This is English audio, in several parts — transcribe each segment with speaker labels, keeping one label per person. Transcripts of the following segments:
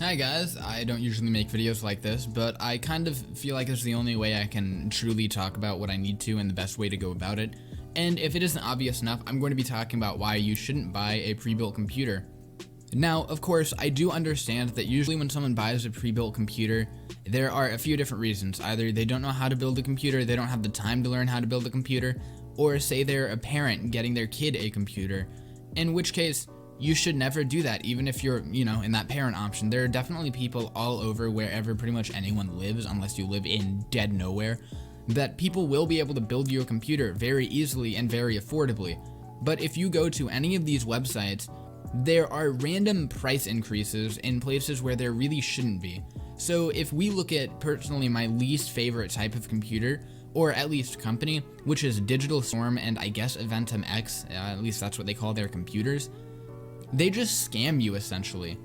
Speaker 1: Hi guys, I don't usually make videos like this, but I kind of feel like it's the only way I can truly talk about what I need to and the best way to go about it. And if it isn't obvious enough, I'm going to be talking about why you shouldn't buy a pre-built computer. Now, of course, I do understand that usually when someone buys a pre-built computer, there are a few different reasons. Either they don't know how to build a computer, they don't have the time to learn how to build a computer, or say they're a parent getting their kid a computer, in which case, you should never do that, even if you're, in that parent option. There are definitely people all over, wherever pretty much anyone lives, unless you live in dead nowhere, that people will be able to build you a computer very easily and very affordably. But if you go to any of these websites, there are random price increases in places where there really shouldn't be. So if we look at personally my least favorite type of computer, or at least company, which is Digital Storm and I guess Aventum X, at least that's what they call their computers, they just scam you essentially.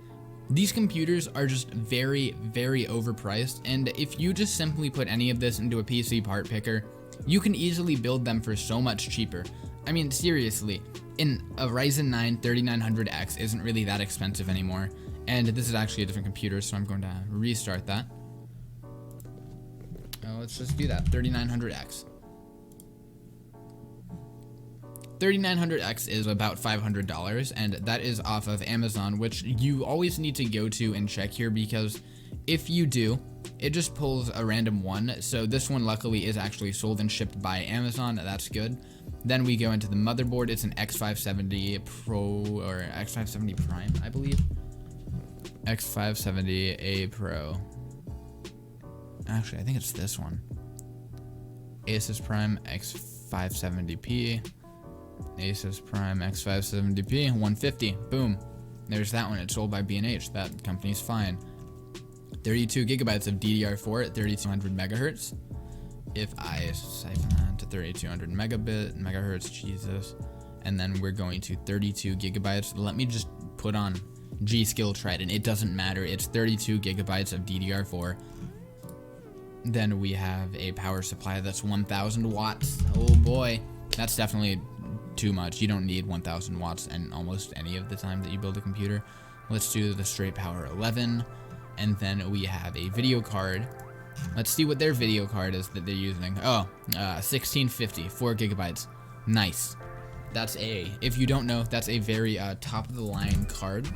Speaker 1: These computers are just very, very overpriced, and if you just simply put any of this into a PC part picker, you can easily build them for so much cheaper. I mean, seriously, a Ryzen 9 3900X isn't really that expensive anymore, and this is actually a different computer, so I'm going to restart that. Let's just do that, 3900X. 3900X is about $500, and that is off of Amazon, which you always need to go to and check here, because if you do, it just pulls a random one. So this one luckily is actually sold and shipped by Amazon. That's good. Then we go into the motherboard. It's an X570 Pro or X570 Prime, I believe. X570A Pro. Actually, I think it's this one. Asus Prime X570P. Asus Prime X570P 150. Boom. There's that one. It's sold by B&H. That company's fine. 32 gigabytes of DDR4 at 3200 megahertz. If I siphon that to 3200 megahertz, Jesus. And then we're going to 32 gigabytes. Let me just put on G-Skill Trident. It doesn't matter. It's 32 gigabytes of DDR4. Then we have a power supply that's 1000 watts. Oh boy. That's definitely too much. You don't need 1000 watts and almost any of the time that you build a computer. Let's do the straight power 11, and then we have a video card. Let's see what their video card is that they're using. 1650, 4 gigabytes. Nice. If you don't know, that's a very top of the line card.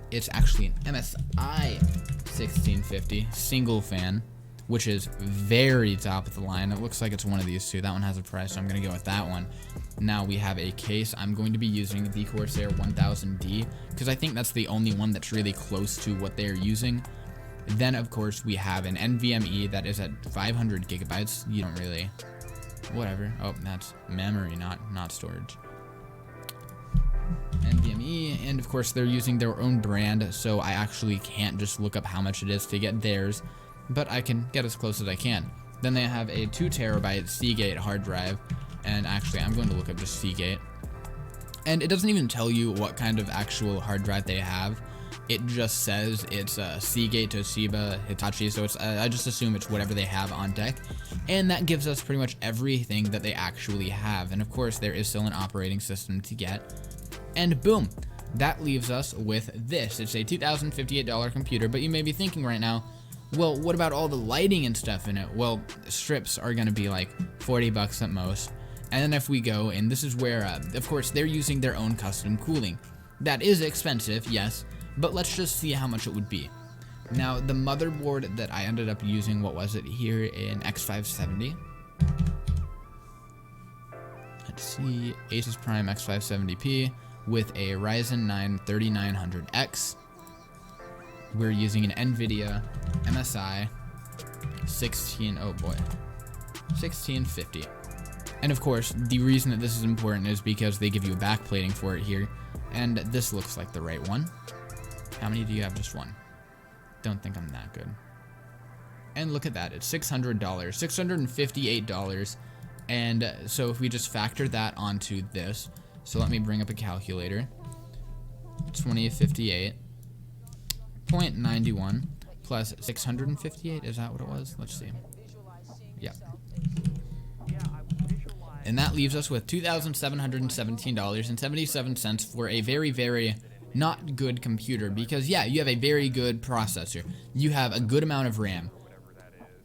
Speaker 1: It's actually an MSI 1650 single fan, which is very top of the line. It looks like it's one of these two. That one has a price, so I'm gonna go with that one. Now we have a case. I'm going to be using the Corsair 1000D because I think that's the only one that's really close to what they're using. Then of course we have an NVMe that is at 500 gigabytes. You don't really, whatever. Oh, that's memory, not storage. NVMe, and of course they're using their own brand, so I actually can't just look up how much it is to get theirs, but I can get as close as I can. Then they have a 2 terabyte Seagate hard drive, and actually I'm going to look up just Seagate. And it doesn't even tell you what kind of actual hard drive they have. It just says it's Seagate, Toshiba, Hitachi, so I just assume it's whatever they have on deck. And that gives us pretty much everything that they actually have. And of course there is still an operating system to get. And boom, that leaves us with this. It's a $2,058 computer, but you may be thinking right now, well, what about all the lighting and stuff in it? Well, strips are going to be like 40 bucks at most. And then if we go, and this is where, of course, they're using their own custom cooling. That is expensive, yes, but let's just see how much it would be. Now, the motherboard that I ended up using, what was it here in X570? Let's see, Asus Prime X570P with a Ryzen 9 3900X. We're using an NVIDIA MSI 1650. And of course, the reason that this is important is because they give you a backplating for it here, and this looks like the right one. How many do you have? Just one. Don't think I'm that good. And look at that, it's $600, $658, and so if we just factor that onto this, so let me bring up a calculator. 2058. 0.91 plus 658, is that what it was? Let's see. Yeah. And that leaves us with $2,717.77 for a very, very not good computer, because yeah, you have a very good processor, you have a good amount of RAM,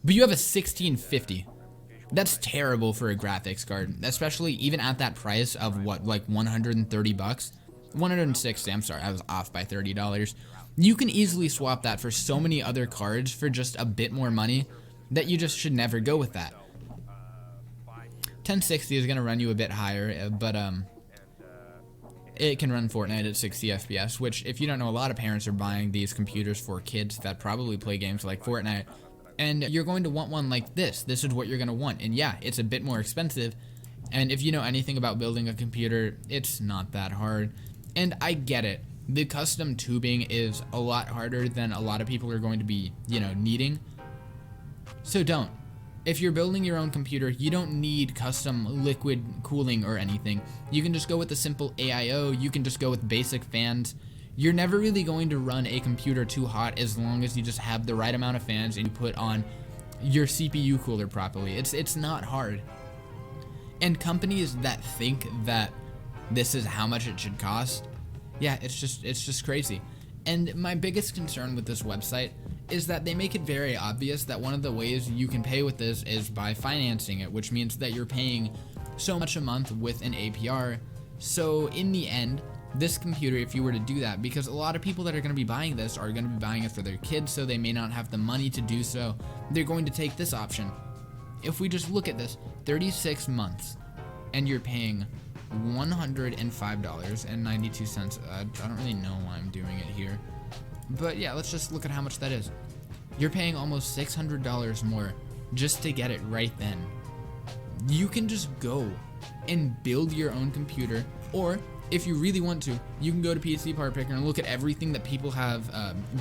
Speaker 1: but you have a 1650. That's terrible for a graphics card, especially even at that price of what, like 130 bucks, 160. I'm sorry, I was off by $30. You can easily swap that for so many other cards for just a bit more money that you just should never go with that. 1060 is gonna run you a bit higher, but it can run Fortnite at 60 FPS, which, if you don't know, a lot of parents are buying these computers for kids that probably play games like Fortnite, and you're going to want one like this. This is what you're going to want, and yeah, it's a bit more expensive, and if you know anything about building a computer, it's not that hard, and I get it. The custom tubing is a lot harder than a lot of people are going to be, needing, so don't. If you're building your own computer, you don't need custom liquid cooling or anything. You can just go with a simple AIO, you can just go with basic fans. You're never really going to run a computer too hot as long as you just have the right amount of fans and you put on your CPU cooler properly. It's not hard. And companies that think that this is how much it should cost, yeah, it's just crazy. And my biggest concern with this website is that they make it very obvious that one of the ways you can pay with this is by financing it, which means that you're paying so much a month with an APR. So in the end, this computer, if you were to do that, because a lot of people that are going to be buying this are going to be buying it for their kids, so they may not have the money to do so, they're going to take this option. If we just look at this, 36 months, and you're paying $105.92. I don't really know why I'm doing it here, but yeah, let's just look at how much that is. You're paying almost $600 more just to get it right then. You can just go and build your own computer, or if you really want to, you can go to PC Part Picker and look at everything that people have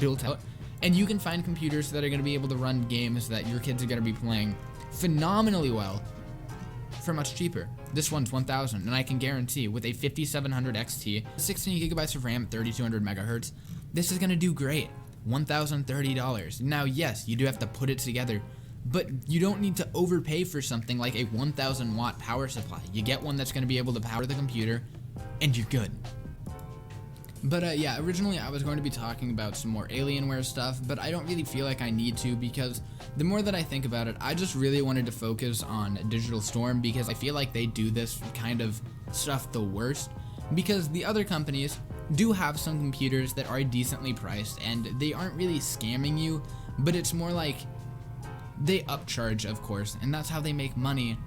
Speaker 1: built out, and you can find computers that are going to be able to run games that your kids are going to be playing phenomenally well for much cheaper. This one's $1,000, and I can guarantee with a 5700 XT, 16 gigabytes of RAM, 3200 megahertz, this is going to do great. $1,030. Now, yes, you do have to put it together, but you don't need to overpay for something like a 1000 watt power supply. You get one that's going to be able to power the computer, and you're good. But yeah, originally I was going to be talking about some more Alienware stuff, but I don't really feel like I need to, because the more that I think about it, I just really wanted to focus on Digital Storm, because I feel like they do this kind of stuff the worst, because the other companies do have some computers that are decently priced, and they aren't really scamming you, but it's more like they upcharge, of course, and that's how they make money.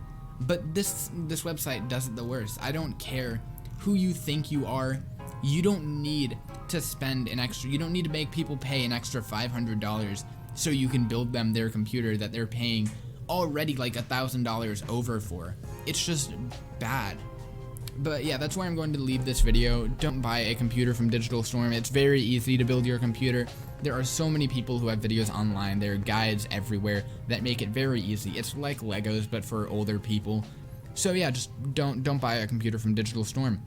Speaker 1: But this website does it the worst. I don't care who you think you are. You don't need to spend an extra, you don't need to make people pay an extra $500 so you can build them their computer that they're paying already like $1,000 over for. It's just bad. But yeah, that's where I'm going to leave this video. Don't buy a computer from Digital Storm. It's very easy to build your computer. There are so many people who have videos online. There are guides everywhere that make it very easy. It's like Legos, but for older people. So yeah, just don't buy a computer from Digital Storm.